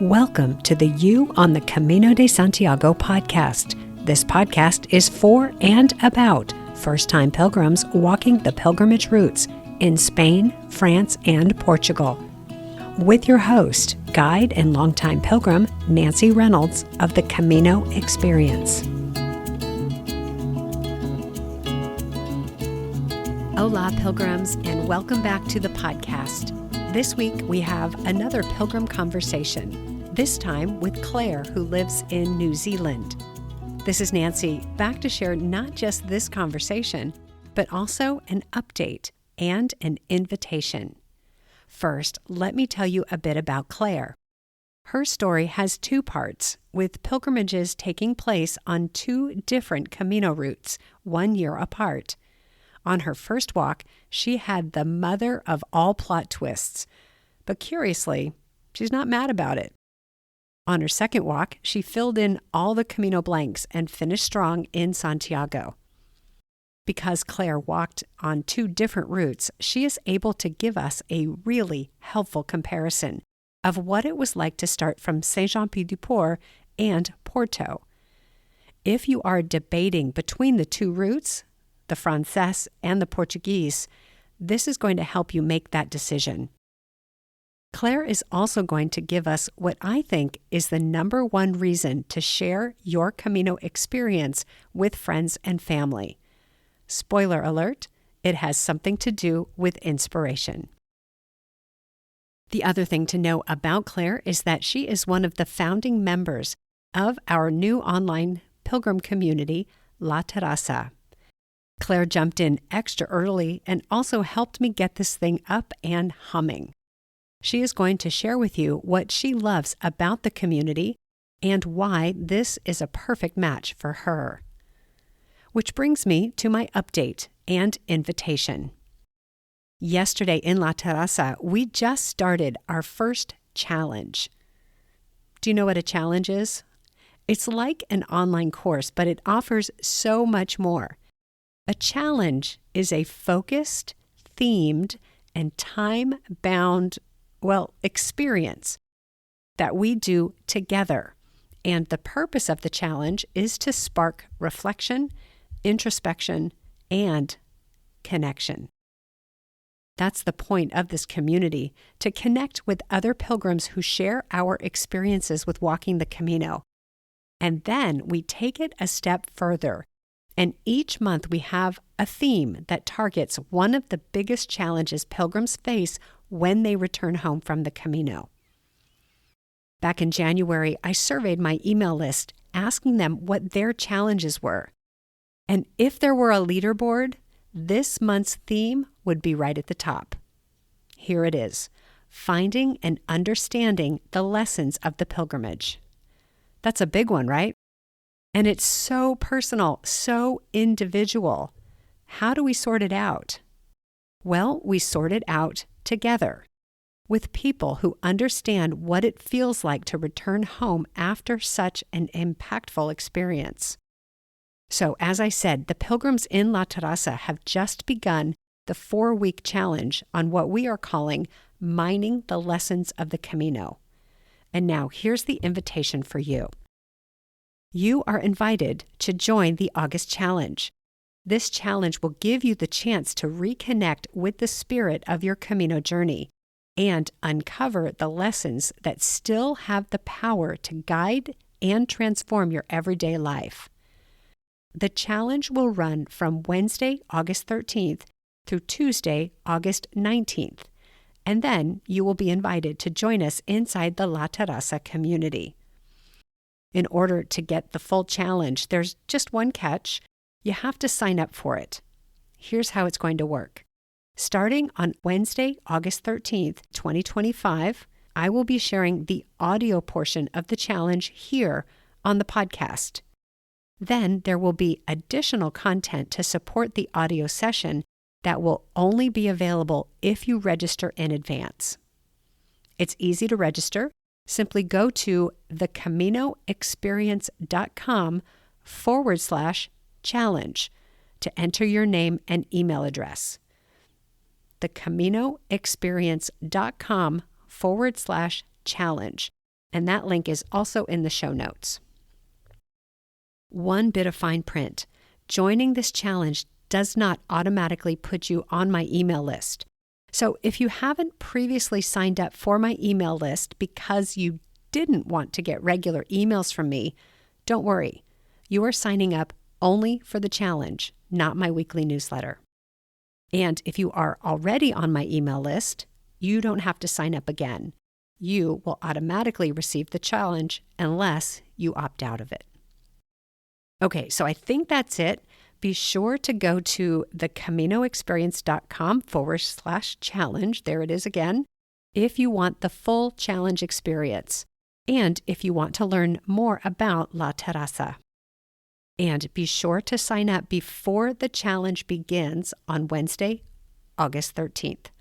Welcome to the You on the Camino de Santiago podcast. This podcast is for and about first-time pilgrims walking the pilgrimage routes in Spain, France, and Portugal. With your host, guide and longtime pilgrim, Nancy Reynolds of the Camino Experience. Hola, pilgrims, and welcome back to the podcast. This week, we have another pilgrim conversation, this time with Claire, who lives in New Zealand. This is Nancy, back to share not just this conversation, but also an update and an invitation. First, let me tell you a bit about Claire. Her story has two parts, with pilgrimages taking place on two different Camino routes, 1 year apart. On her first walk, she had the mother of all plot twists, but curiously, she's not mad about it. On her second walk, she filled in all the Camino blanks and finished strong in Santiago. Because Claire walked on two different routes, she is able to give us a really helpful comparison of what it was like to start from Saint-Jean-Pied-de-Port and Porto. If you are debating between the two routes, the FRANCÉS and the Portuguese, this is going to help you make that decision. Claire is also going to give us what I think is the number one reason to share your Camino experience with friends and family. Spoiler alert, it has something to do with inspiration. The other thing to know about Claire is that she is one of the founding members of our new online pilgrim community, La Terraza. Claire jumped in extra early and also helped me get this thing up and humming. She is going to share with you what she loves about the community and why this is a perfect match for her. Which brings me to my update and invitation. Yesterday in La Terraza, we just started our first challenge. Do you know what a challenge is? It's like an online course, but it offers so much more. A challenge is a focused, themed, and time-bound, experience that we do together. And the purpose of the challenge is to spark reflection, introspection, and connection. That's the point of this community, to connect with other pilgrims who share our experiences with walking the Camino. And then we take it a step further. And each month we have a theme that targets one of the biggest challenges pilgrims face when they return home from the Camino. Back in January, I surveyed my email list, asking them what their challenges were. And if there were a leaderboard, this month's theme would be right at the top. Here it is: finding and understanding the lessons of the pilgrimage. That's a big one, right? And it's so personal, so individual. How do we sort it out? Well, we sort it out together with people who understand what it feels like to return home after such an impactful experience. So, as I said, the pilgrims in La Terraza have just begun the 4-week challenge on what we are calling mining the lessons of the Camino. And now here's the invitation for you. You are invited to join the August challenge. This challenge will give you the chance to reconnect with the spirit of your Camino journey and uncover the lessons that still have the power to guide and transform your everyday life. The challenge will run from Wednesday, August 13th through Tuesday, August 19th, and then you will be invited to join us inside the La Terraza community. In order to get the full challenge, there's just one catch. You have to sign up for it. Here's how it's going to work. Starting on Wednesday, August 13th, 2025, I will be sharing the audio portion of the challenge here on the podcast. Then there will be additional content to support the audio session that will only be available if you register in advance. It's easy to register. Simply go to thecaminoexperience.com/challenge to enter your name and email address. Thecaminoexperience.com/challenge. and that link is also in the show notes. One bit of fine print. Joining this challenge does not automatically put you on my email list. So if you haven't previously signed up for my email list because you didn't want to get regular emails from me, don't worry. You are signing up only for the challenge, not my weekly newsletter. And if you are already on my email list, you don't have to sign up again. You will automatically receive the challenge unless you opt out of it. Okay, so I think that's it. Be sure to go to thecaminoexperience.com/challenge. There it is again. If you want the full challenge experience and if you want to learn more about La Terraza. And be sure to sign up before the challenge begins on Wednesday, August 13th.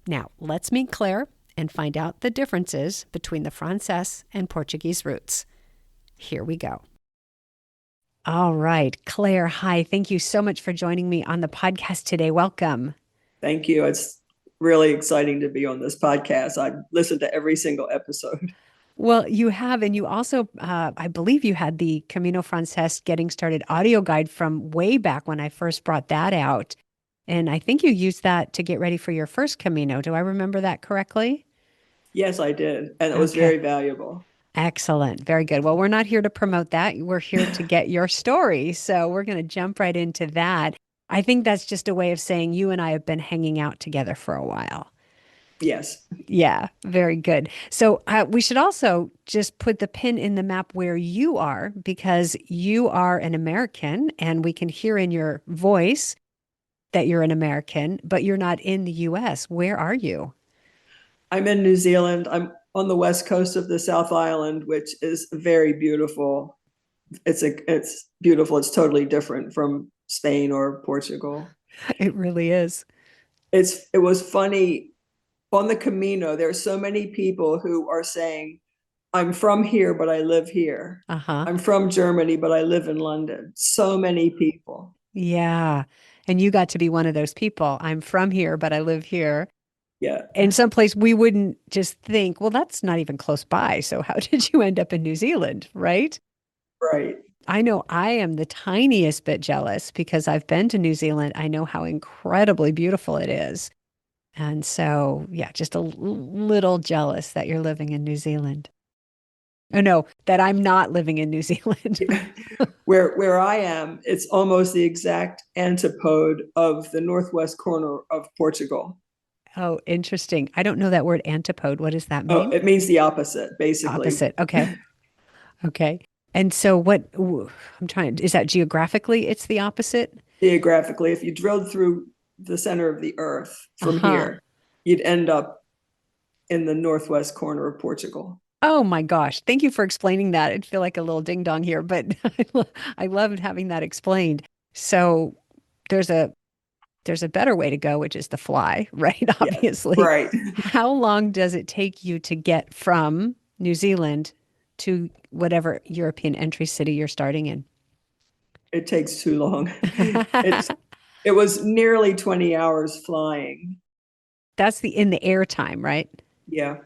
Now, let's meet Claire and find out the differences between the FRANCÉS and Portuguese roots. Here we go. All right, Claire, hi. Thank you so much for joining me on the podcast today. Welcome. Thank you. It's really exciting to be on this podcast. I listened to every single episode. Well, you have, and you also, I believe you had the Camino Francés Getting Started audio guide from way back when I first brought that out. And I think you used that to get ready for your first Camino. Do I remember that correctly? Yes, I did. And it was Okay. very valuable. Excellent. Very good. Well, we're not here to promote that. We're here to get your story. So we're going to jump right into that. I think that's just a way of saying you and I have been hanging out together for a while. Yes. Yeah, very good. So we should also just put the pin in the map where you are, because you are an American and we can hear in your voice that you're an American, but you're not in the U.S. Where are you? I'm in New Zealand. I'm on the west coast of the South Island, which is very beautiful. It's beautiful. It's totally different from Spain or Portugal. It really is. It was funny on the Camino. There are so many people who are saying, I'm from here, but I live here. Uh-huh. I'm from Germany, but I live in London. So many people. Yeah. And you got to be one of those people. I'm from here, but I live here. Yeah. In some place we wouldn't just think, well, that's not even close by. So how did you end up in New Zealand, right? Right. I know I am the tiniest bit jealous because I've been to New Zealand. I know how incredibly beautiful it is. And so, yeah, just a little jealous that you're living in New Zealand. Oh, no, that I'm not living in New Zealand. Where I am, it's almost the exact antipode of the northwest corner of Portugal. Oh, interesting. I don't know that word antipode. What does that Oh, mean? it means the opposite, basically. Opposite. Okay. Okay. And so is that geographically it's the opposite? Geographically, if you drilled through the center of the earth from Uh-huh. here, you'd end up in the northwest corner of Portugal. Oh my gosh. Thank you for explaining that. I feel like a little ding dong here, but I loved having that explained. So there's a better way to go, which is to fly, right? Yes, Obviously. right. How long does it take you to get from New Zealand to whatever European entry city you're starting in? It takes too long. It was nearly 20 hours flying. That's in the air time, right? Yeah,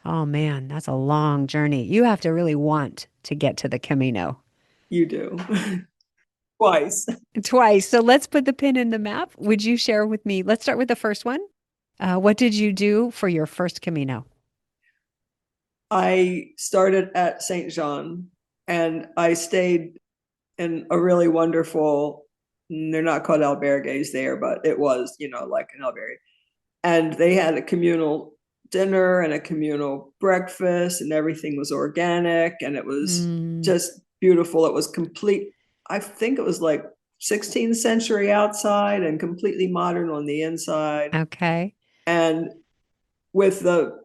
Oh man, that's a long journey. You have to really want to get to the Camino. you do. Twice. Twice. So let's put the pin in the map. Would you share with me? Let's start with the first one. What did you do for your first Camino? I started at St. John and I stayed in a really wonderful, they're not called albergues there, but it was, like an albergue. And they had a communal dinner and a communal breakfast, and everything was organic and it was Mm, just beautiful. It was complete. I think it was like 16th century outside and completely modern on the inside. okay. And with the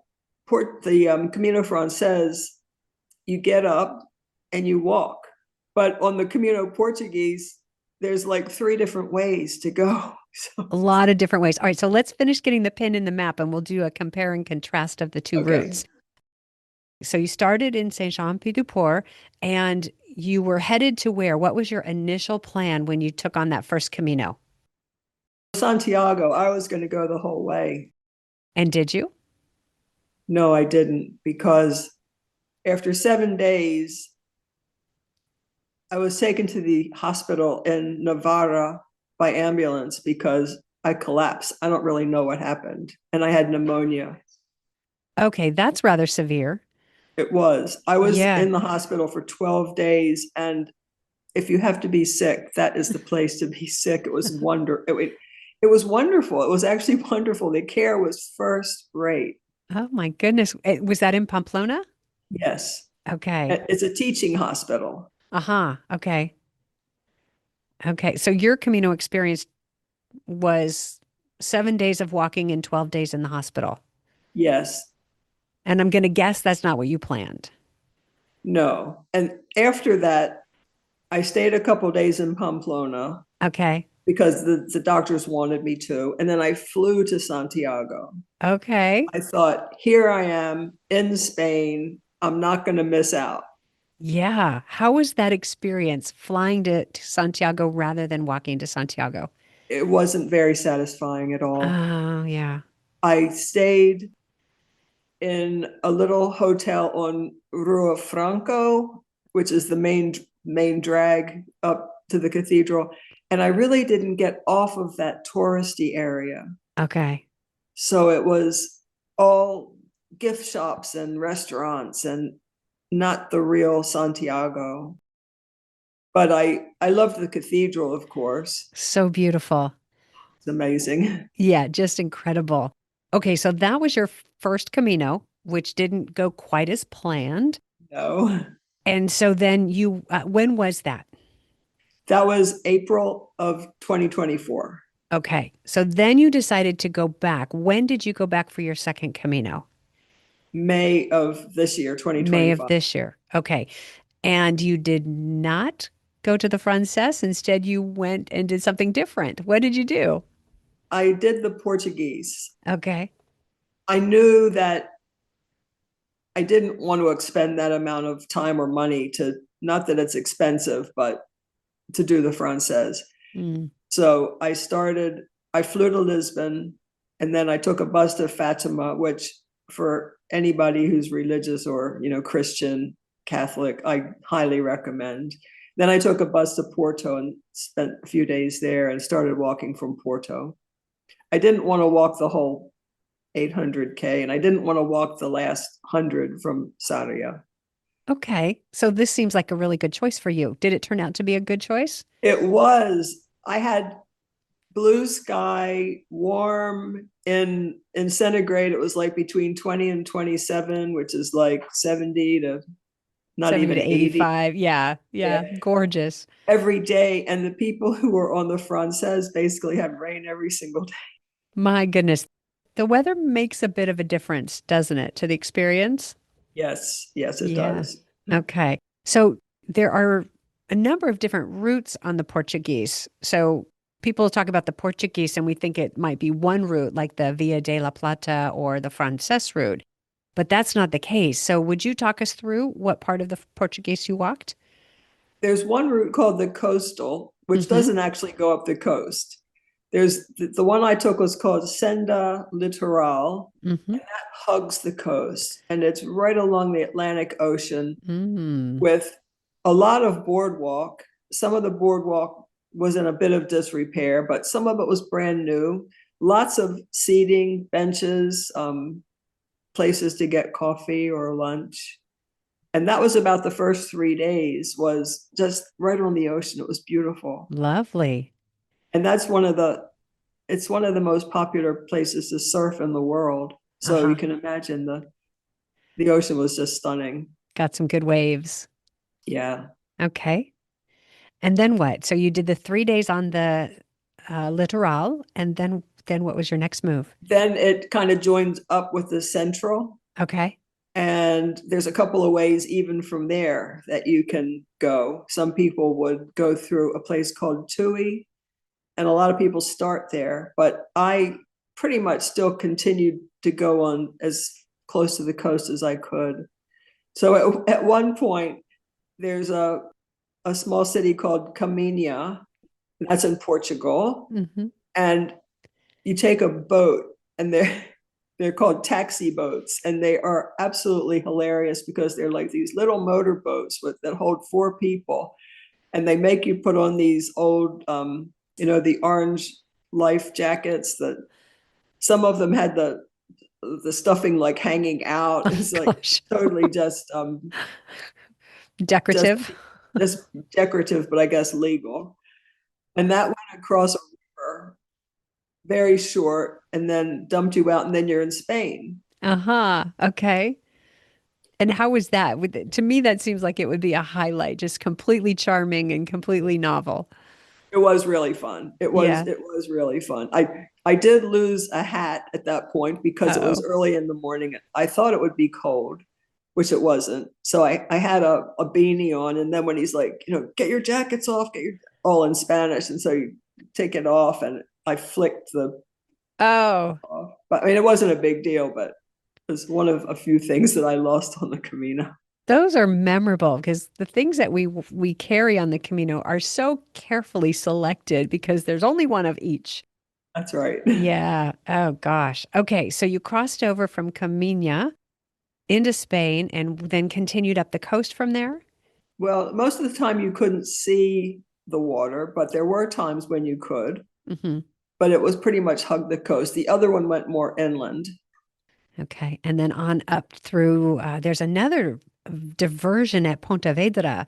Camino Francés, you get up and you walk. But on the Camino Portuguese, there's like 3 different ways to go. So, A lot of different ways. All right, so let's finish getting the pin in the map and we'll do a compare and contrast of the two okay. routes. So you started in Saint-Jean-Pied-de-Port and you were headed to where? What was your initial plan when you took on that first Camino? Santiago, I was going to go the whole way. And did you? No, I didn't, because after 7 days, I was taken to the hospital in Navarra by ambulance because I collapsed. I don't really know what happened. And I had pneumonia. Okay, that's rather severe. It was. I was Yeah. in the hospital for 12 days. And if you have to be sick, that is the place to be sick. It was it was wonderful. It was actually wonderful. The care was first rate. Oh my goodness. Was that in Pamplona? Yes. Okay. It's a teaching hospital. Uh-huh. Okay. Okay. So your Camino experience was 7 days of walking and 12 days in the hospital. Yes. And I'm going to guess that's not what you planned. No. And after that, I stayed a couple days in Pamplona Okay. because the doctors wanted me to. And then I flew to Santiago. Okay. I thought, here I am in Spain. I'm not going to miss out. Yeah. How was that experience flying to Santiago rather than walking to Santiago? It wasn't very satisfying at all. Oh, yeah. I stayed in a little hotel on Rua Franco, which is the main drag up to the cathedral. And I really didn't get off of that touristy area. Okay. So it was all gift shops and restaurants and not the real Santiago. But I loved the cathedral, of course. So beautiful. It's amazing. Yeah, just incredible. Okay, so that was your first Camino, which didn't go quite as planned. No, And so then when was that? that was April of 2024, Okay, so then you decided to go back. When did you go back for your second Camino? May of this year, May of 2025. this year. Okay. And you did not go to the FRANCÉS. Instead, you went and did something different. What did you do? I did the Portuguese. Okay. I knew that I didn't want to expend that amount of time or money to, not that it's expensive, but to do the Frances. Mm, So I flew to Lisbon and then I took a bus to Fatima, which for anybody who's religious or, Christian, Catholic, I highly recommend. Then I took a bus to Porto and spent a few days there and started walking from Porto. I didn't want to walk the whole 800K and I didn't want to walk the last 100 from Sarria. okay. So this seems like a really good choice for you. Did it turn out to be a good choice? It was, I had blue sky, warm in centigrade. It was like between 20 and 27, which is like 70 to not 70 even to 80. 85. Yeah. Yeah. Yeah. Gorgeous. Every day. And the people who were on the Frances basically had rain every single day. My goodness. The weather makes a bit of a difference, doesn't it, to the experience? Yes, yes, it Yeah. does. Okay. So there are a number of different routes on the Portuguese. So people talk about the Portuguese and we think it might be one route like the Via de la Plata or the Frances route, but that's not the case. So would you talk us through what part of the Portuguese you walked? There's one route called the coastal, which Mm-hmm. doesn't actually go up the coast. There's the one I took was called Senda Litoral, Mm-hmm. and that hugs the coast, and it's right along the Atlantic Ocean Mm. with a lot of boardwalk. Some of the boardwalk was in a bit of disrepair, but some of it was brand new. Lots of seating, benches, places to get coffee or lunch. And that was about the first 3 days, was just right on the ocean. It was beautiful. Lovely. And it's one of the most popular places to surf in the world. So you Uh-huh. can imagine the ocean was just stunning. Got some good waves. Yeah. Okay. And then what? So you did the 3 days on the littoral, and then what was your next move? Then it kind of joins up with the central. Okay. And there's a couple of ways even from there that you can go. Some people would go through a place called Tui, and a lot of people start there. But I pretty much still continued to go on as close to the coast as I could. So at one point, there's a small city called Camino, that's in Portugal, Hmm. and you take a boat, and they're called taxi boats, and they are absolutely hilarious because they're like these little motor boats that hold four people, and they make you put on these old, the orange life jackets that some of them had the stuffing like hanging out. Oh It's like gosh. totally just Decorative. just decorative, but I guess legal. And that went across a river, very short, and then dumped you out, and then you're in Spain. Uh-huh. Okay. And how was that? To me, that seems like it would be a highlight, just completely charming and completely novel. It was really fun. It was Yeah. it was really fun. I did lose a hat at that point because it was Uh-oh. early in the morning. I thought it would be cold, which it wasn't. So I had a beanie on, and then when he's like, get your jackets off, get your all in Spanish, and so you take it off, and I flicked the Oh, off. But I mean, it wasn't a big deal, but it was one of a few things that I lost on the Camino. those are memorable because the things that we carry on the Camino are so carefully selected because there's only one of each. That's right. Yeah. Oh gosh. Okay, so you crossed over from Camino into Spain and then continued up the coast from there? Well, most of the time you couldn't see the water, but there were times when you could. Hmm. But it was pretty much hug the coast. The other one went more inland. Okay. And then on up through, there's another diversion at Pontevedra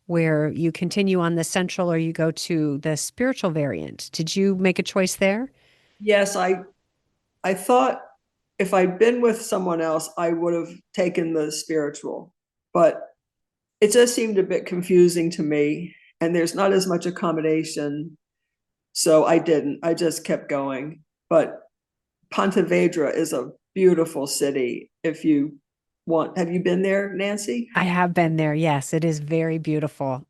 where you continue on the central or you go to the spiritual variant. Did you make a choice there? Yes, I thought if I'd been with someone else, I would have taken the spiritual, but it just seemed a bit confusing to me, and there's not as much accommodation, so I didn't. I just kept going. But Pontevedra is a beautiful city. If you want, have you been there, Nancy? I have been there. Yes, it is very beautiful.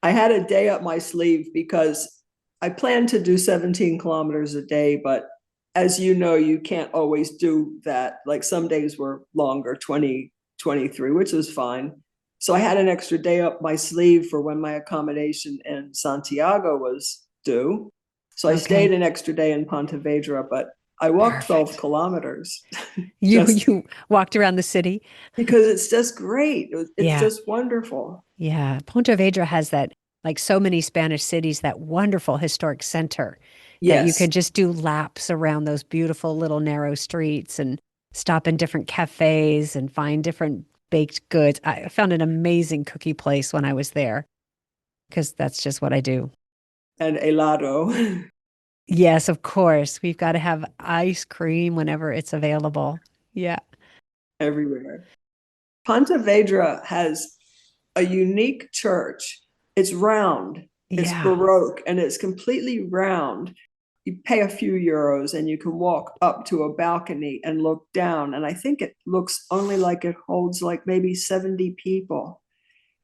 I had a day up my sleeve because I planned to do 17 kilometers a day, but as you know, you can't always do that. Like some days were longer, 20, 23, which was fine. So I had an extra day up my sleeve for when my accommodation in Santiago was due. So I stayed Okay. an extra day in Pontevedra, but I walked 12 Perfect. kilometers You just you walked around the city? because it's just great. It's Yeah. just wonderful. Yeah. Pontevedra has that, like so many Spanish cities, that wonderful historic center that you Yes. can just do laps around those beautiful little narrow streets and stop in different cafes and find different baked goods. I found an amazing cookie place when I was there because that's just what I do. And helado. Yes, of course. We've got to have ice cream whenever it's available. Yeah. Everywhere. Pontevedra has a unique church. It's round, it's Yeah. Baroque, and it's completely round. You pay a few euros and you can walk up to a balcony and look down. And I think it looks only like it holds like maybe 70 people.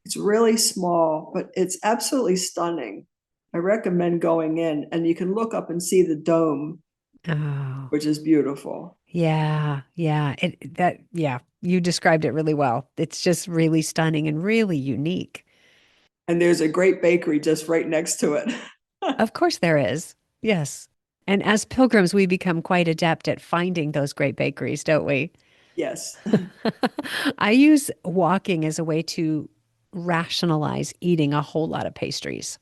It's really small, but it's absolutely stunning. I recommend going in, and you can look up and see the dome, Oh. which is beautiful. Yeah, yeah. Yeah, you described it really well. It's just really stunning and really unique. And there's a great bakery just right next to it. Of course there is. Yes. And as pilgrims, we become quite adept at finding those great bakeries, don't we? Yes. I use walking as a way to rationalize eating a whole lot of pastries.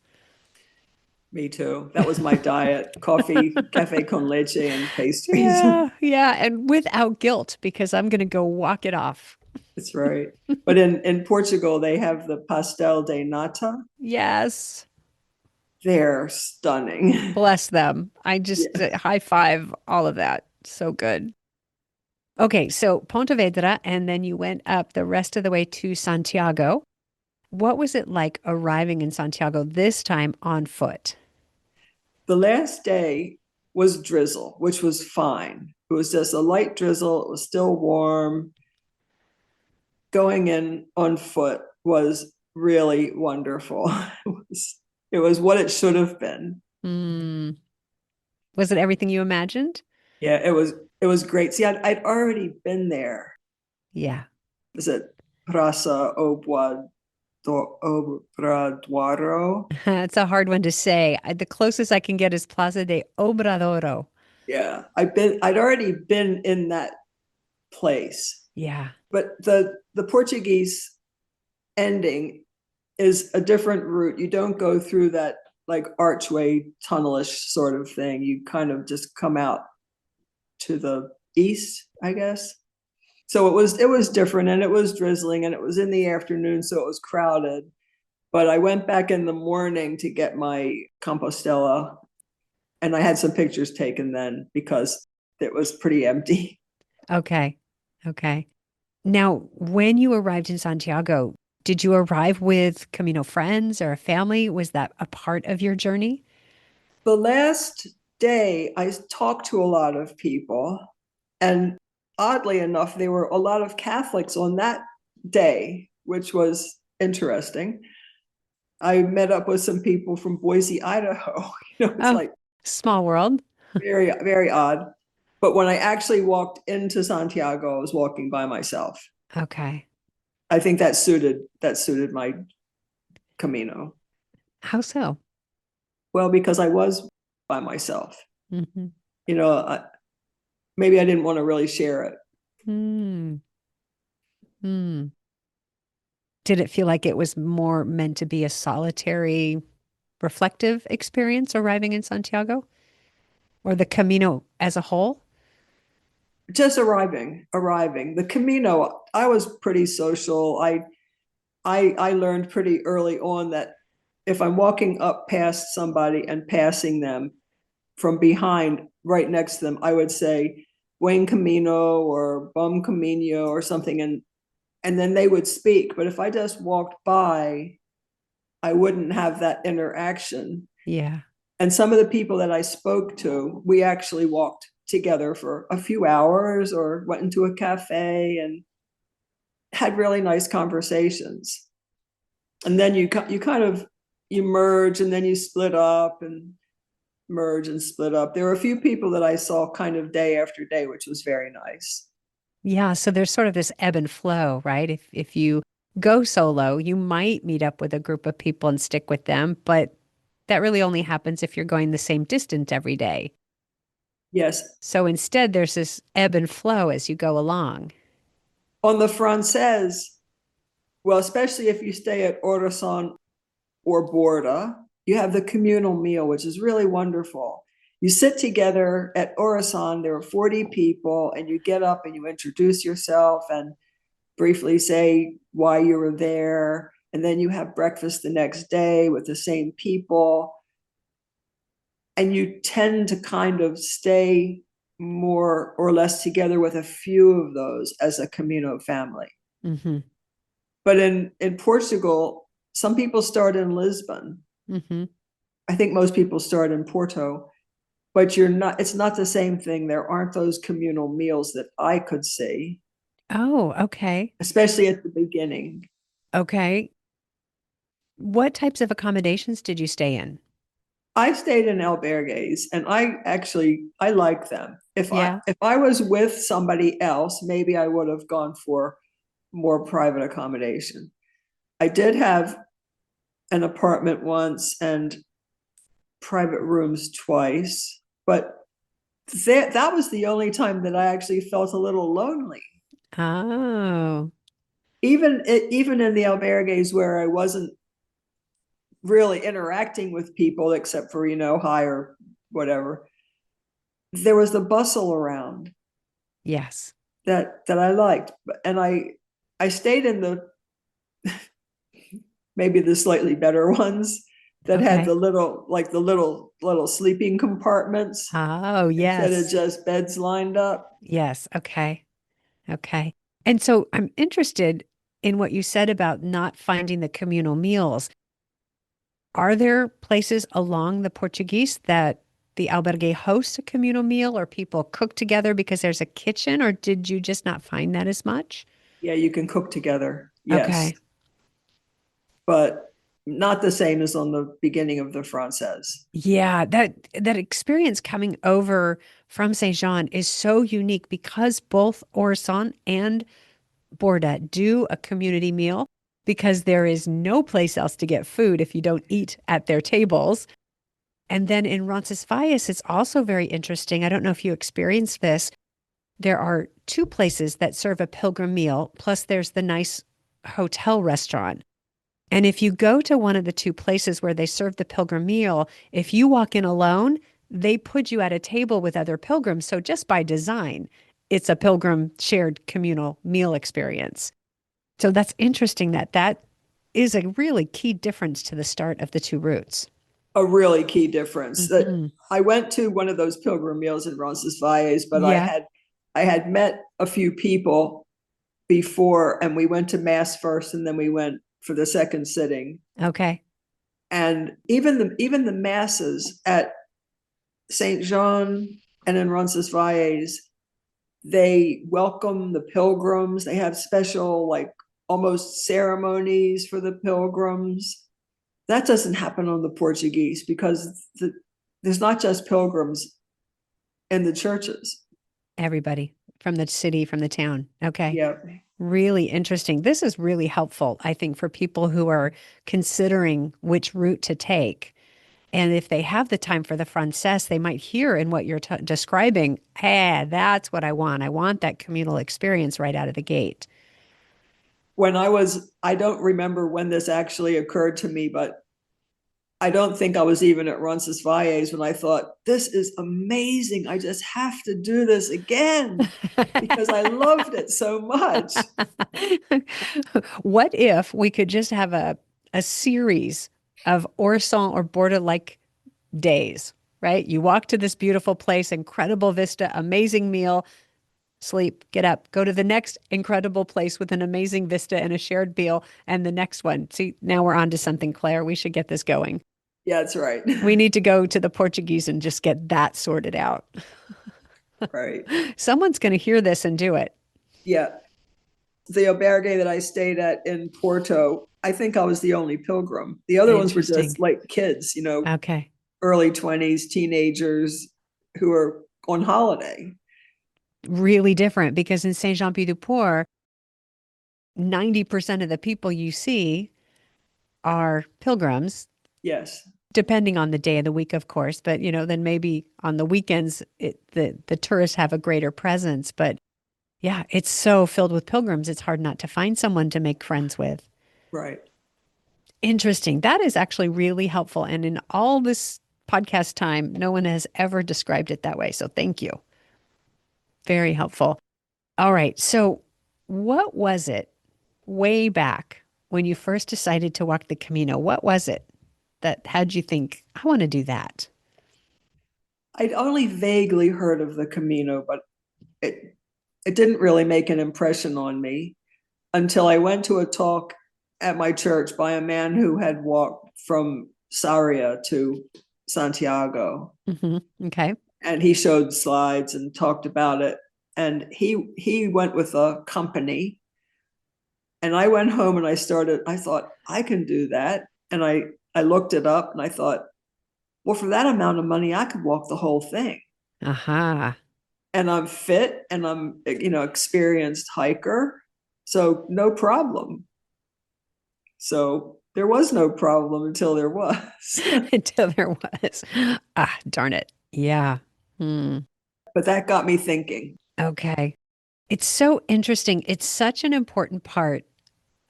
Me too. That was my diet: coffee, cafe con leche, and pastries. Yeah, yeah, and without guilt because I'm going to go walk it off. That's right. But in Portugal, they have the pastel de nata. Yes. They're stunning. Bless them. I just Yeah. high five all of that. So good. Okay, so Pontevedra, and then you went up the rest of the way to Santiago. What was it like arriving in Santiago this time on foot? The last day was drizzle, which was fine. It was just a light drizzle. It was still warm. Going in on foot was really wonderful. It was what it should have been. Hmm. Was it everything you imagined? Yeah, it was great. See, I'd already been there. Yeah. Is it Praça Obradoiro? It's a hard one to say. The closest I can get is Plaza de Obradoro. Yeah, I'd already been in that place, Yeah. but the Portuguese ending is a different route. You don't go through that like archway tunnelish sort of thing. You kind of just come out to the east, I guess. So it was different, and it was drizzling, and it was in the afternoon, so it was crowded. But I went back in the morning to get my Compostela, and I had some pictures taken then because it was pretty empty. Okay. Okay. Now, when you arrived in Santiago, did you arrive with Camino friends or a family? Was that a part of your journey? The last day, I talked to a lot of people, and oddly enough, there were a lot of Catholics on that day, which was interesting. I met up with some people from Boise, Idaho. It's Oh, like small world. very, very odd. But when I actually walked into Santiago, I was walking by myself. Okay. I think that suited my Camino. How so? Well, because I was by myself. Hmm. You know, I, maybe I didn't want to really share it. Hmm. Hmm. Did it feel like it was more meant to be a solitary, reflective experience arriving in Santiago or the Camino as a whole? Just arriving. The Camino, I was pretty social. I learned pretty early on that if I'm walking up past somebody and passing them from behind, right next to them, I would say Buen Camino or Bum Camino or something, and then they would speak. But if I just walked by, I wouldn't have that interaction. Yeah. And some of the people that I spoke to, we actually walked together for a few hours or went into a cafe and had really nice conversations. And then you kind of you merge and then you split up and merge and split up. There were a few people that I saw kind of day after day, which was very nice. Yeah. So there's sort of this ebb and flow, right? If you go solo, you might meet up with a group of people and stick with them, but that really only happens if you're going the same distance every day. Yes. So instead, there's this ebb and flow as you go along. On the FRANCÉS, well, especially if you stay at Orason or Borda, you have the communal meal, which is really wonderful. You sit together at Orason, there are 40 people, and you get up and you introduce yourself and briefly say why you were there. And then you have breakfast the next day with the same people. And you tend to kind of stay more or less together with a few of those as a Camino family. Hmm. But in Portugal, some people start in Lisbon. Hmm. I think most people start in Porto, but it's not the same thing. There aren't those communal meals that I could see, Oh, okay. especially at the beginning. Okay. What types of accommodations did you stay in? I stayed in albergues and I like them. Yeah. If I was with somebody else, maybe I would have gone for more private accommodation. I did have an apartment once and private rooms twice, but that was the only time that I actually felt a little lonely. Oh, Even in the albergues where I wasn't really interacting with people except for hi or whatever, there was the bustle around yes. that I liked, and I stayed in the maybe the slightly better ones that had Okay. the little sleeping compartments Oh, instead of yes. just beds lined up. Yes. Okay. Okay. And so I'm interested in what you said about not finding the communal meals. Are there places along the Portuguese that the albergue hosts a communal meal or people cook together because there's a kitchen, or did you just not find that as much? Yeah, you can cook together, yes, Okay. but not the same as on the beginning of the Française. Yeah, that experience coming over from Saint Jean is so unique because both Orson and Borda do a community meal because there is no place else to get food if you don't eat at their tables. And then in Roncesvalles, it's also very interesting. I don't know if you experienced this. There are two places that serve a pilgrim meal, plus there's the nice hotel restaurant. And if you go to one of the two places where they serve the pilgrim meal, if you walk in alone, they put you at a table with other pilgrims. So just by design, it's a pilgrim shared communal meal experience. So that's interesting that that is a really key difference to the start of the two routes. A really key difference. That Hmm. I went to one of those pilgrim meals in Roncesvalles, but Yeah. I had met a few people before, and we went to mass first, and then we went for the second sitting. Okay. And even the masses at Saint Jean and in Roncesvalles, they welcome the pilgrims. They have special, like, almost ceremonies for the pilgrims. That doesn't happen on the Portuguese because there's not just pilgrims in the churches. Everybody from the city, from the town. Okay. Yeah. Really interesting. This is really helpful, I think, for people who are considering which route to take. And if they have the time for the FRANCÉS, they might hear in what you're describing, hey, that's what I want. I want that communal experience right out of the gate. I don't remember when this actually occurred to me, but I don't think I was even at Roncesvalles when I thought, this is amazing. I just have to do this again because I loved it so much. What if we could just have a series of Orson or Border like days, right? You walk to this beautiful place, incredible vista, amazing meal, sleep, get up, go to the next incredible place with an amazing vista and a shared meal, and the next one. See, now we're on to something, Claire. We should get this going. Yeah, that's right. We need to go to the Portuguese and just get that sorted out. Right. Someone's going to hear this and do it. Yeah. The albergue that I stayed at in Porto, I think I was the only pilgrim. The other ones were Interesting. just like kids, Okay. early 20s, teenagers who are on holiday. Really different because in Saint Jean Pied du Port, 90% of the people you see are pilgrims, Yes. depending on the day of the week, of course. But, then maybe on the weekends, the tourists have a greater presence. But yeah, it's so filled with pilgrims, it's hard not to find someone to make friends with. Right. Interesting. That is actually really helpful. And in all this podcast time, no one has ever described it that way. So thank you. Very helpful. All right. So, what was it way back when you first decided to walk the Camino? What was it that had you think, I want to do that? I'd only vaguely heard of the Camino, but it it didn't really make an impression on me until I went to a talk at my church by a man who had walked from Saria to Santiago, Okay. and he showed slides and talked about it. And he went with a company, and I went home and I thought, I can do that. And I looked it up and I thought, well, for that amount of money, I could walk the whole thing. Aha. And I'm fit and I'm, experienced hiker. So no problem. So there was no problem until there was. Until there was. Ah, darn it. Yeah. Hmm. But that got me thinking. Okay. It's so interesting. It's such an important part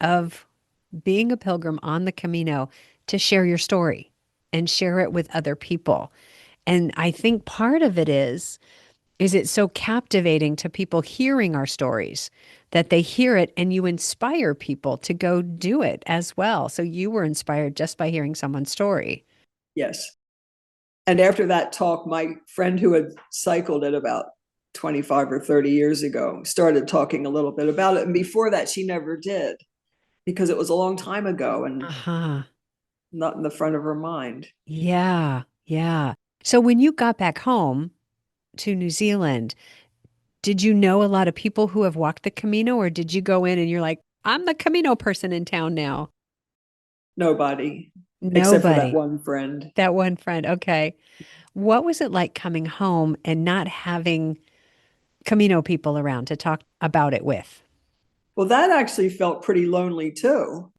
of being a pilgrim on the Camino to share your story and share it with other people. And I think part of it is it so captivating to people hearing our stories that they hear it and you inspire people to go do it as well. So you were inspired just by hearing someone's story. Yes. And after that talk, my friend who had cycled it about 25 or 30 years ago started talking a little bit about it. And before that, she never did because it was a long time ago and Uh-huh. not in the front of her mind. Yeah. Yeah. So when you got back home to New Zealand, did you know a lot of people who have walked the Camino, or did you go in and you're like, I'm the Camino person in town now? Nobody, except for that Nobody. one friend. That one friend. Okay. What was it like coming home and not having Camino people around to talk about it with? Well, that actually felt pretty lonely too.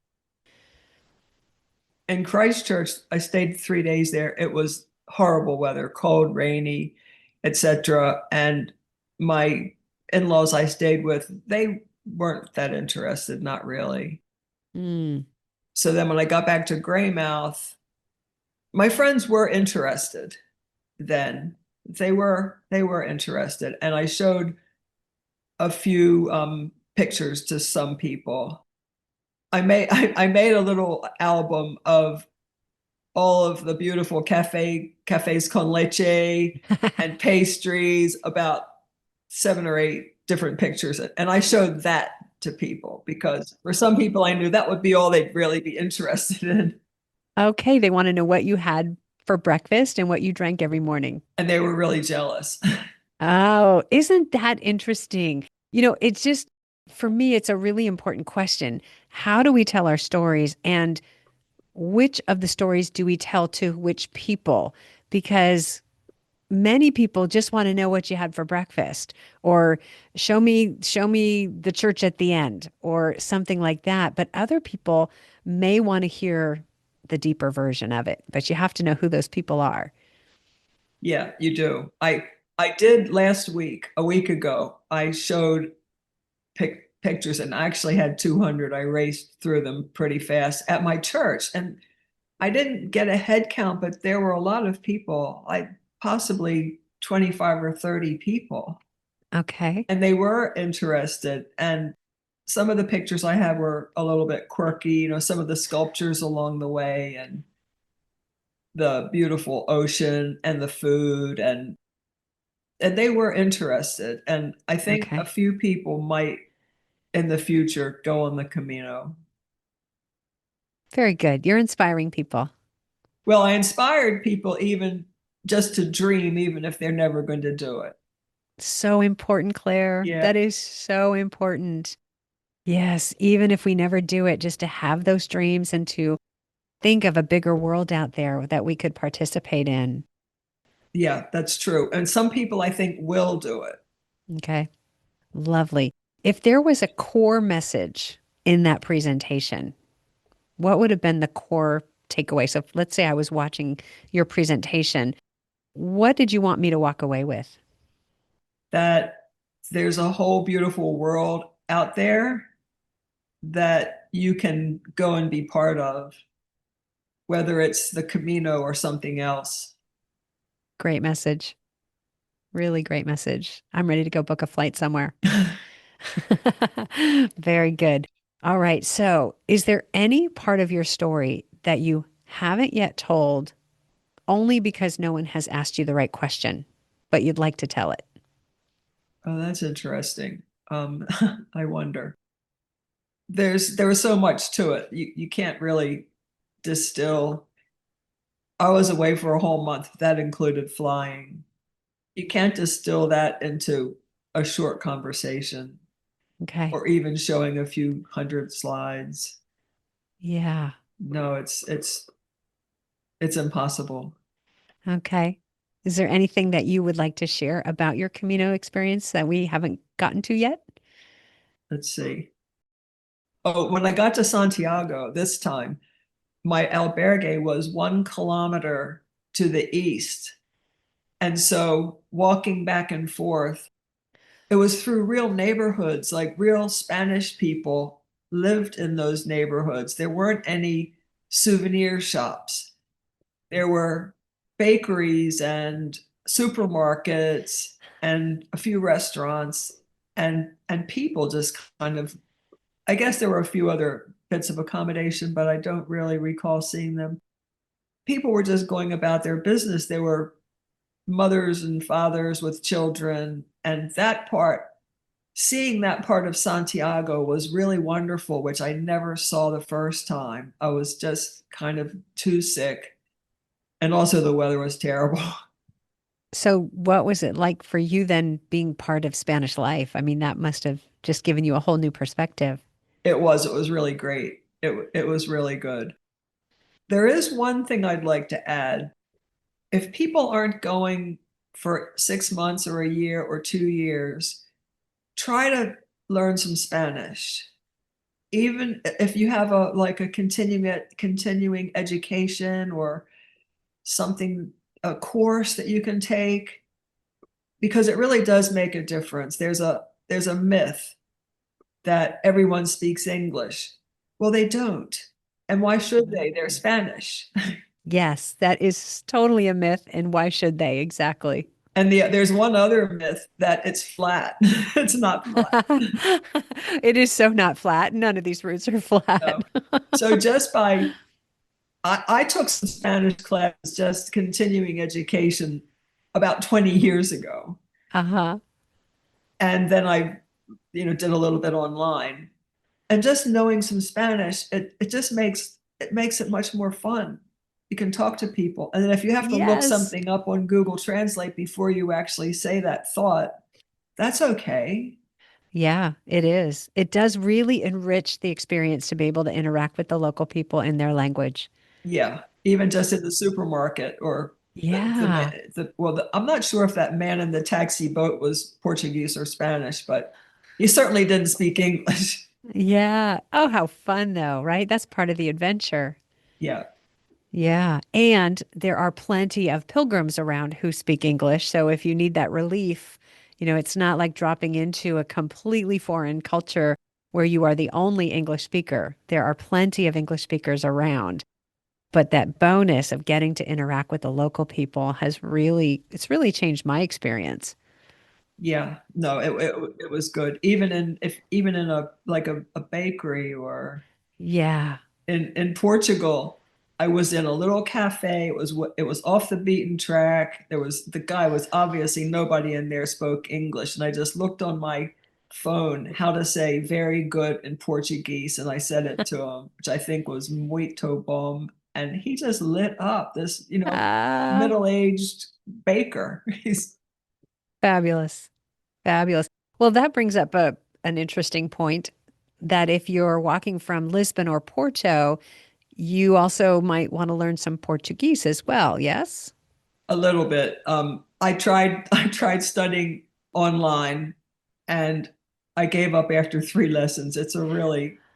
In Christchurch, I stayed 3 days there. It was horrible weather, cold, rainy, etc. And my in-laws I stayed with, they weren't that interested, not really. Mm, So then when I got back to Greymouth, my friends were interested then. They were interested. And I showed a few pictures to some people. I made a little album of all of the beautiful cafes con leche and pastries, about 7 or 8 different pictures. And I showed that to people because for some people I knew that would be all they'd really be interested in. okay, they want to know what you had for breakfast and what you drank every morning. And they were really jealous. Oh, isn't that interesting? It's just, for me, it's a really important question. How do we tell our stories, and which of the stories do we tell to which people? Because many people just want to know what you had for breakfast, or show me the church at the end, or something like that. But other people may want to hear the deeper version of it, but you have to know who those people are. Yeah, you do. I did last week, a week ago. I showed pictures and I actually had 200. I raced through them pretty fast at my church. And I didn't get a head count, but there were a lot of people, like possibly 25 or 30 people. Okay. And they were interested. And some of the pictures I had were a little bit quirky, some of the sculptures along the way and the beautiful ocean and the food, and they were interested. And I think a Okay. few people might in the future go on the Camino. Very good. You're inspiring people. Well, I inspired people even just to dream, even if they're never going to do it. So important, Claire. Yeah. That is so important. Yes, even if we never do it, just to have those dreams and to think of a bigger world out there that we could participate in. Yeah, that's true. And some people I think will do it. Okay. Lovely. If there was a core message in that presentation, what would have been the core takeaway? So let's say I was watching your presentation. What did you want me to walk away with? That there's a whole beautiful world out there that you can go and be part of, whether it's the Camino or something else. Great message. Really great message. I'm ready to go book a flight somewhere. Very good. All right. So, is there any part of your story that you haven't yet told only because no one has asked you the right question, but you'd like to tell it? Oh, that's interesting. I wonder. There was so much to it. You can't really distill. I was away for a whole month. That included flying. You can't distill that into a short conversation Okay. or even showing a few hundred slides. Yeah. No, it's impossible. Okay. Is there anything that you would like to share about your Camino experience that we haven't gotten to yet? Let's see. Oh, when I got to Santiago this time, my albergue was 1 kilometer to the east. And so walking back and forth, it was through real neighborhoods, like real Spanish people lived in those neighborhoods. There weren't any souvenir shops. There were bakeries and supermarkets and a few restaurants, and people just kind of, I guess there were a few other bits of accommodation, but I don't really recall seeing them. People were just going about their business. They were mothers and fathers with children. And seeing that part of Santiago was really wonderful, which I never saw the first time. I was just kind of too sick. And also the weather was terrible. So, what was it like for you then being part of Spanish life? I mean, that must have just given you a whole new perspective. It was really great. It was really good. There is one thing I'd like to add. If people aren't going for 6 months or a year or 2 years, try to learn some Spanish. Even if you have a continuing education or something, a course that you can take, because it really does make a difference. There's a myth that everyone speaks English. Well, they don't. And why should they? They're Spanish. Yes, that is totally a myth. And why should they? Exactly. And there's one other myth that it's flat. It's not flat. It is so not flat. None of these roots are No. flat. So I took some Spanish classes, just continuing education, about 20 years ago. Uh-huh. And then I, did a little bit online. And just knowing some Spanish, it just makes it much more fun. You can talk to people. And then if you have to look Yes. something up on Google Translate before you actually say that thought, that's okay. Yeah, it is. It does really enrich the experience to be able to interact with the local people in their language. Yeah, even just in the supermarket, or Yeah. I'm not sure if that man in the taxi boat was Portuguese or Spanish, but he certainly didn't speak English. Yeah. Oh, how fun though, right? That's part of the adventure. Yeah, Yeah. And there are plenty of pilgrims around who speak English. So if you need that relief, it's not like dropping into a completely foreign culture where you are the only English speaker. There are plenty of English speakers around. But that bonus of getting to interact with the local people it's really changed my experience. yeah. No, it was good. Even in a like a bakery, or Yeah. in Portugal, I was in a little cafe. It was off the beaten track. The guy was obviously, nobody in there spoke English, and I just looked on my phone how to say very good in Portuguese, and I said it to him, which I think was muito bom, and he just lit up. This, Ah, middle-aged baker. He's fabulous. Fabulous. Well, that brings up an interesting point that if you're walking from Lisbon or Porto, you also might want to learn some Portuguese as well. Yes? a little bit. I tried studying online, and I gave up after 3 lessons. I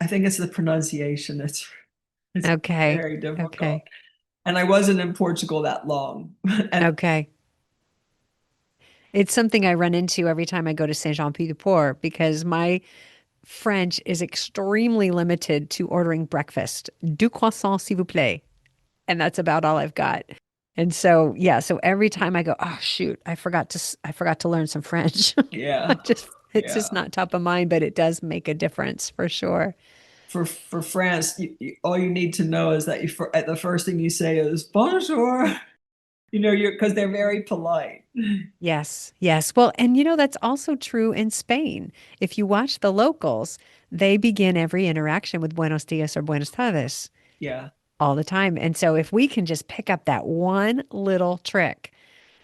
think it's the pronunciation. It's Okay. very difficult. Okay. And I wasn't in Portugal that long. And Okay. It's something I run into every time I go to Saint-Jean-Pied-de-Port because my French is extremely limited to ordering breakfast. Deux croissants, s'il vous plaît. And that's about all I've got. And so, yeah, so every time I go, oh shoot, I forgot to learn some French. yeah, It's just yeah. not top of mind, but it does make a difference for sure. For France, all you need to know is that the first thing you say is bonjour. You're because they're very polite. Yes, yes. Well, and that's also true in Spain. If you watch the locals, they begin every interaction with buenos dias or buenas tardes Yeah, all the time. And so if we can just pick up that one little trick,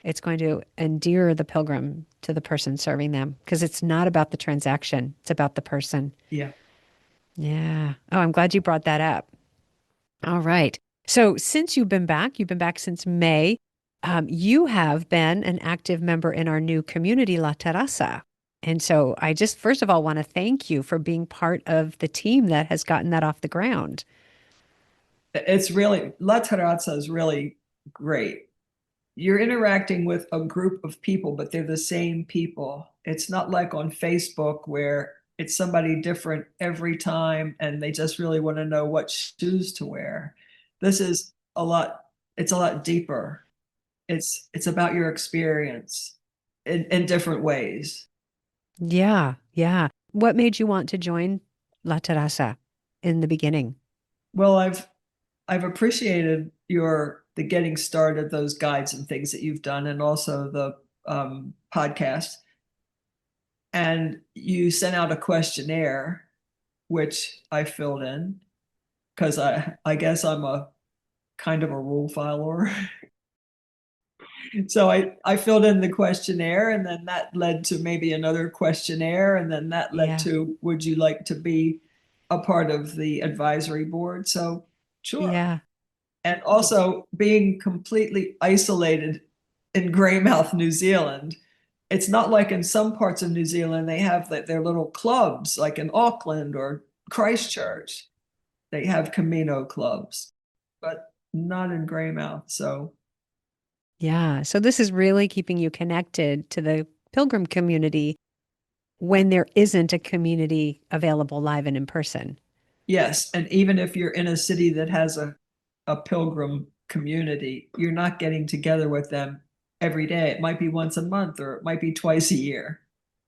it's going to endear the pilgrim to the person serving them because it's not about the transaction, it's about the person. yeah. Yeah. Oh, I'm glad you brought that up. All right. So since you've been back since May, you have been an active member in our new community, La Terraza. And so I just, first of all, want to thank you for being part of the team that has gotten that off the ground. It's really La Terrazza is really great. You're interacting with a group of people, but they're the same people. It's not like on Facebook where it's somebody different every time and they just really want to know what shoes to wear. This is it's a lot deeper. It's about your experience in different ways. Yeah. Yeah. What made you want to join La Terraza in the beginning? Well, I've appreciated the getting started, those guides and things that you've done, and also the podcast. And you sent out a questionnaire, which I filled in because I guess I'm a kind of a rule follower. So I filled in the questionnaire, and then that led to maybe another questionnaire, and then that led Yeah. to, would you like to be a part of the advisory board? So sure. Yeah. And also being completely isolated in Greymouth, New Zealand. It's not like in some parts of New Zealand they have their little clubs, like in Auckland or Christchurch. They have Camino clubs, but not in Greymouth. So Yeah. So this is really keeping you connected to the pilgrim community when there isn't a community available live and in person. Yes, and even if you're in a city that has a pilgrim community, you're not getting together with them every day. It might be once a month or it might be twice a year.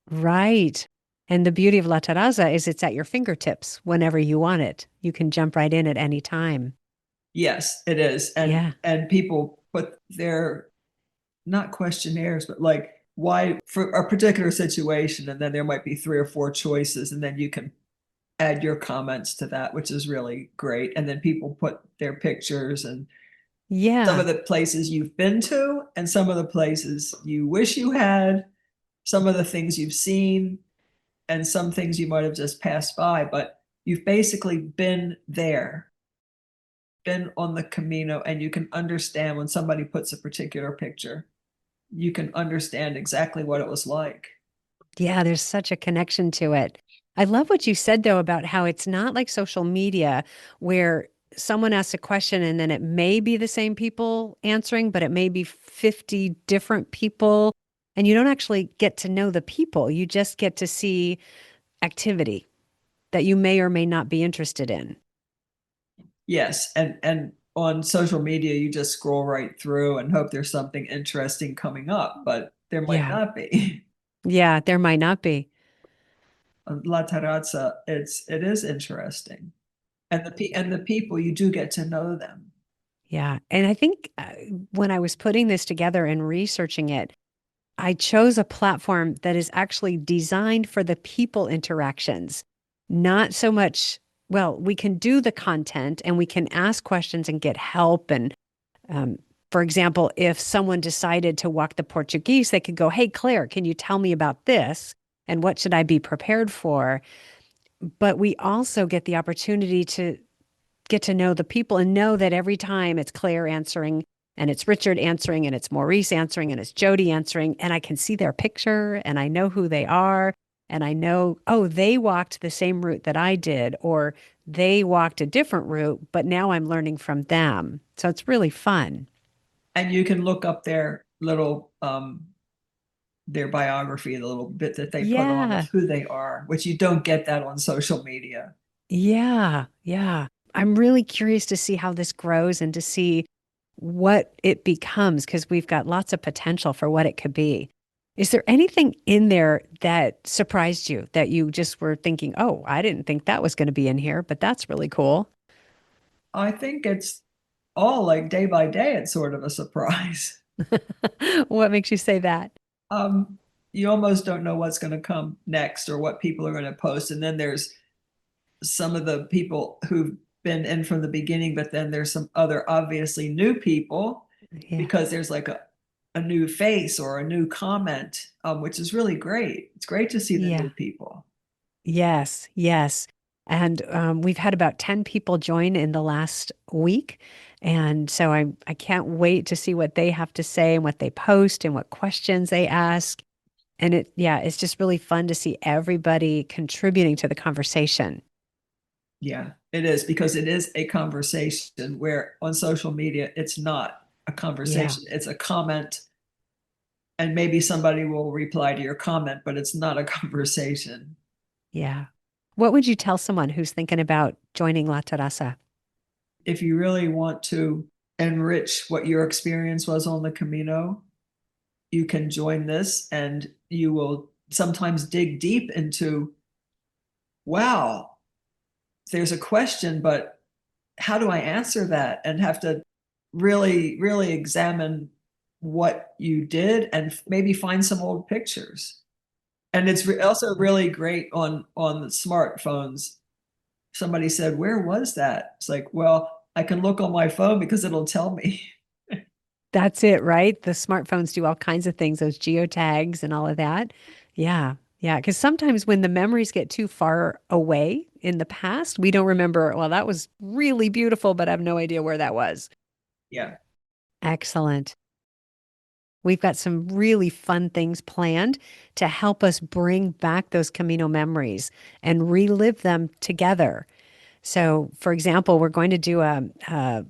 Right. And the beauty of La Terraza is it's at your fingertips whenever you want it. You can jump right in at any time. Yes, it is. Yeah. And people put their not questionnaires, but like why for a particular situation, and then there might be three or four choices, and then you can add your comments to that, which is really great. And then people put their pictures and some Yeah. of the places you've been to and some of the places you wish you had, some of the things you've seen, and some things you might have just passed by, but you've basically been there, been on the Camino, and you can understand when somebody puts a particular picture, you can understand exactly what it was like. Yeah, there's such a connection to it. I love what you said, though, about how it's not like social media where someone asks a question and then it may be the same people answering, but it may be 50 different people. And you don't actually get to know the people. You just get to see activity that you may or may not be interested in. Yes, and on social media, you just scroll right through and hope there's something interesting coming up, but there might Yeah. not be. Yeah, there might not be. La Terrazza, it is interesting, and the people you do get to know them. Yeah. And I think when I was putting this together and researching it, I chose a platform that is actually designed for the people interactions, not so much. Well, we can do the content and we can ask questions and get help. And um, for example, if someone decided to walk the Portuguese, they could go, "Hey, Claire, can you tell me about this? And what should I be prepared for?" But we also get the opportunity to get to know the people and know that every time it's Claire answering and it's Richard answering and it's Maurice answering and it's Jody answering, and I can see their picture and I know who they are. And I know, oh, they walked the same route that I did, or they walked a different route, but now I'm learning from them. So it's really fun. And you can look up their little their biography, the little bit that they put on of Yeah. who they are, which you don't get that on social media. Yeah. Yeah. I'm really curious to see how this grows and to see what it becomes because we've got lots of potential for what it could be. Is there anything in there that surprised you that you just were thinking, oh, I didn't think that was going to be in here, but that's really cool? I think it's all like day by day, it's sort of a surprise. What makes you say that? Um, you almost don't know what's going to come next or what people are going to post. And then there's some of the people who've been in from the beginning, but then there's some other obviously new people Yeah. because there's like a new face or a new comment, which is really great. It's great to see the new Yeah. people. Yes. Yes. And we've had about 10 people join in the last week. And so I can't wait to see what they have to say and what they post and what questions they ask. And yeah, it's just really fun to see everybody contributing to the conversation. Yeah, it is because it is a conversation where on social media, it's not a Yeah, conversation, it's a comment. And maybe somebody will reply to your comment, but it's not a conversation. yeah. What would you tell someone who's thinking about joining La Terraza? If you really want to enrich what your experience was on the Camino, you can join this and you will sometimes dig deep into, wow, there's a question, but how do I answer that? And have to really, really examine what you did and maybe find some old pictures. And it's also really great on the smartphones. Somebody said, "Where was that?" It's like, well, I can look on my phone because it'll tell me. That's it, right? The smartphones do all kinds of things, those geotags and all of that. Yeah, yeah. Because sometimes when the memories get too far away in the past, we don't remember, well, that was really beautiful, but I have no idea where that was. Yeah. Excellent. We've got some really fun things planned to help us bring back those Camino memories and relive them together. So, for example, we're going to do a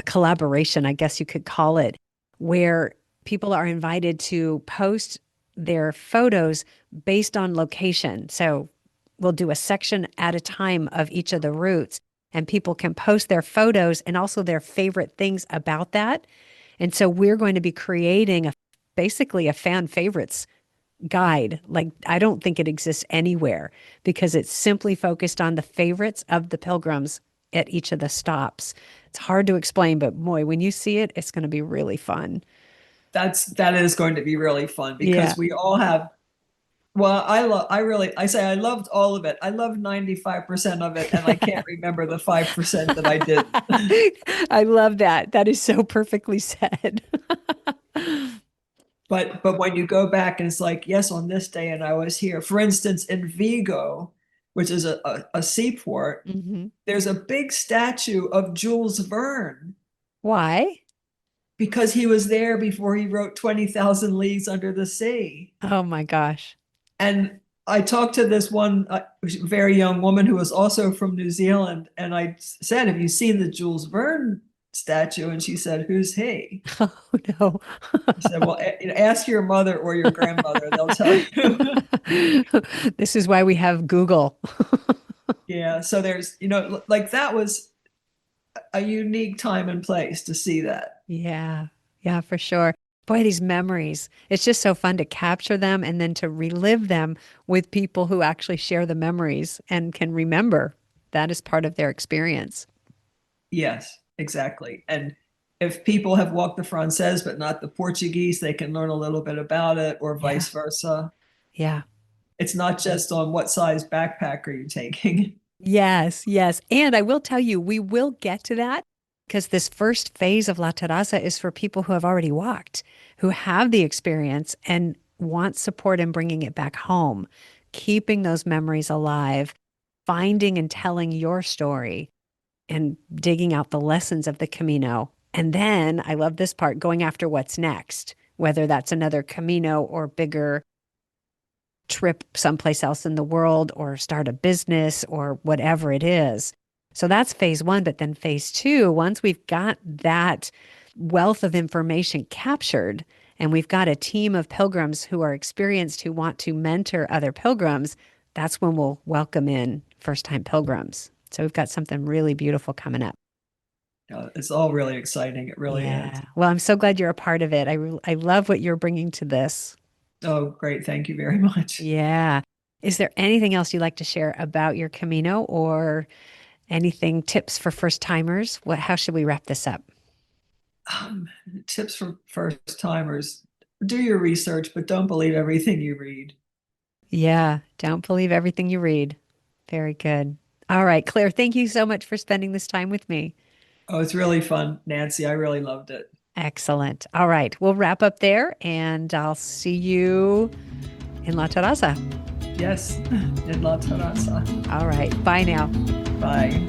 collaboration, I guess you could call it, where people are invited to post their photos based on location. So we'll do a section at a time of each of the routes, and people can post their photos and also their favorite things about that. And so we're going to be creating basically a fan favorites guide. Like, I don't think it exists anywhere because it's simply focused on the favorites of the pilgrims at each of the stops. It's hard to explain, but boy, when you see it, it's going to be really fun. That is going to be really fun Yeah. because we all have. Well, I say I loved all of it. I loved 95% of it, and I can't remember the 5% that I didn't. I love that. That is so perfectly said. But when you go back and it's like, yes, on this day, and I was here. For instance, in Vigo, which is a seaport, Hmm. there's a big statue of Jules Verne Why? because he was there before he wrote 20,000 Leagues Under the Sea. Oh my gosh. And I talked to this one very young woman who was also from New Zealand, and I said, "Have you seen the Jules Verne statue?" And she said, "Who's he?" Oh no. I said, "Well, ask your mother or your grandmother; they'll tell you." This is why we have Google. Yeah, so there's, like that was a unique time and place to see that. Yeah. Yeah, for sure. Boy, these memories. It's just so fun to capture them and then to relive them with people who actually share the memories and can remember. That is part of their experience. Yes, exactly. And if people have walked the FRANCÉS but not the Portuguese, they can learn a little bit about it, or Yeah. vice versa. Yeah. It's not just on what size backpack are you taking. Yes, yes. And I will tell you, we will get to that because this first phase of La Terraza is for people who have already walked, who have the experience and want support in bringing it back home, keeping those memories alive, finding and telling your story, and digging out the lessons of the Camino. And then I love this part, going after what's next, whether that's another Camino or bigger trip someplace else in the world or start a business or whatever it is. So that's phase one. But then phase two, once we've got that wealth of information captured and we've got a team of pilgrims who are experienced, who want to mentor other pilgrims, that's when we'll welcome in first time pilgrims. So we've got something really beautiful coming up. It's all really exciting. It really is. Yeah. Well, I'm so glad you're a part of it. I love what you're bringing to this. Oh, great. Thank you very much. Yeah. Is there anything else you'd like to share about your Camino or anything, tips for first timers? How should we wrap this up? Um, Tips for first timers: do your research, but don't believe everything you read. Yeah. Don't believe everything you read. Very good. All right, Claire, thank you so much for spending this time with me. Oh, it's really fun, Nancy. I really loved it. Excellent. All right. We'll wrap up there and I'll see you in La Terraza. Yes, in La Terraza. All right. Bye now. Bye.